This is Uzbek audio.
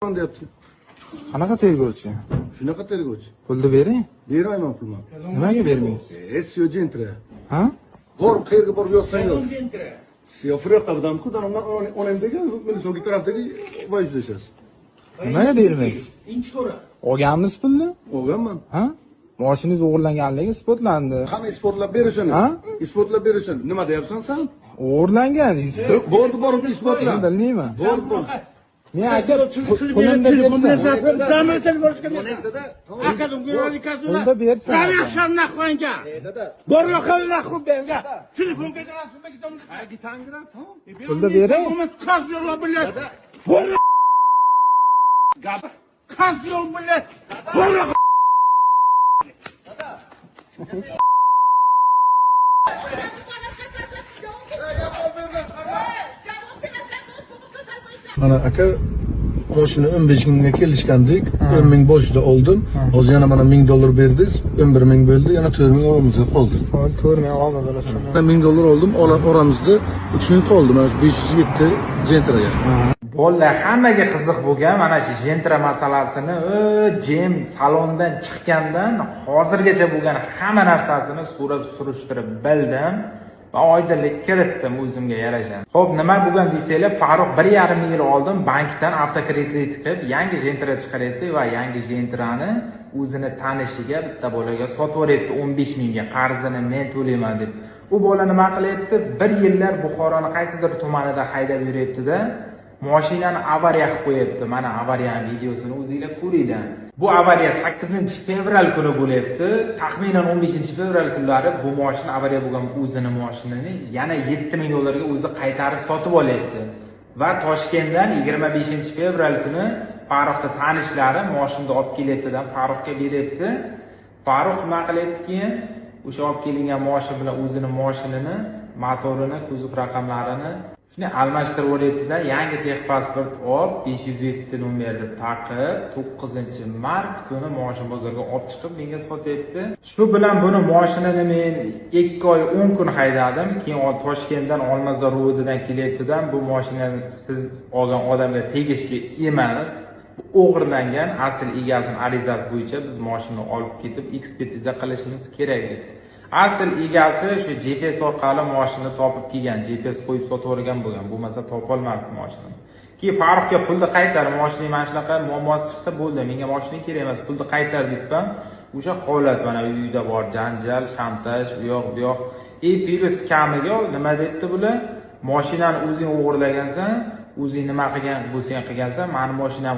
deyapti. Qanaqa tergovchi? Shunaqa tergovchi. Pulni bering. Bermayman pulni. Nimaga bermaysiz? SEO jentra. Ha? Bor, qayerga borib yozsang yoz. SEO fryoqdan kudanimdan onamdagi Milisongi tarafdagi vojidasiz. Nimaga bermaysiz? Olganmiz pulni? Olganman. Ha? Moshinangiz o'g'irlanganligi isbotlandi. Qani isbotlab berishini? Ha? Isbotlab berishini. Nima deyapsan sen? O'g'irlangan yuzta. Borib isbotla. Bilmayman. Bor. Men aka pulimni Pulni bersin. Pulni bering. Mana aka mashina 15 mingga kelishgandik. 10 ming boshida oldim. Hozir yana mana $1000 berdingiz. 11 ming bo'ldi. Yana 4 ming oramizda qoldi. 4 ming oldi bilasan. Ben $1000 oldim. Oramizda 3 ming qoldi. Mana 507 jentraga. Bolalar hammaga qiziq bo'lgan mana shu jentra masalasini jem salondan chiqqandan hozirgacha bo'lgan hamma narsasini so'rab surishtirib bildim va oydinlik kiritdim o'zimga yarasha. Xo'p, nima bo'lgan desanglar, Farruh 1,5 yil oldin bankdan avtokredit qilib yangi jentra chiqaryapti va yangi jentrani o'zini tanishiga bitta bolaga sotib yuboryapti 15 mingga, qarzini men to'layman deb. U bola nima qilyapti? 1 yillar Buxoroning qaysidir tumanida haydab yuryapti-da, mashinani avariya qilib qo'yapti. Mana avariyaning videosini o'zingizlar ko'ringlar. Bu avariya 8-fevral kuni bo'lyapti. Taxminan 15-fevral kunlari bu mashina avariya bo'lgan o'zining mashinani yana $7000 ga o'zi qaytarib sotib olyapti. Va Toshkentdan 25-fevral kuni Farruhning tanishlari mashinani olib kelyapti-dan Farruhga beryapti. Farruh nima qilyapti keyin? O'sha olib kelingan mashina bilan o'zining mashinani, motorini, kuzov raqamlarini shuni almashtirib olyapti-da, yangi texpasport olib 507 nomerni taqib 9-mart kuni mashina bozorga olib chiqib menga sotyapti. Shu bilan buni mashinani men 2 oy 10 kun haydadim. Keyin Toshkentdan Olmazor ro'didan kelyapti-dan, bu mashinani siz olgan odamga tegishli emas. O'g'irlangan, asl egasini arizasi bo'yicha biz mashinani olib ketib ekspertiza qilishimiz kerak edi. Asl egasi shu GPS orqali mashinani topib kelgan, GPS qo'yib sotib yuborgan bo'lgan. Bo'lmasa topolmasdi mashinani. Keyin Farruhga pulni qaytar, mashina mana shunaqa muammosi chiqdi, bo'ldi. Menga mashina kerak emas, pulni qaytar debman. O'sha holat mana uyda bor janjal, shantaj, u yoq bu yoq. Plus kamiga nima debdi bular? Mashinani o'zing o'g'irlagansan, o'zing nima qilgan bo'lsang qilgansan, meni mashinam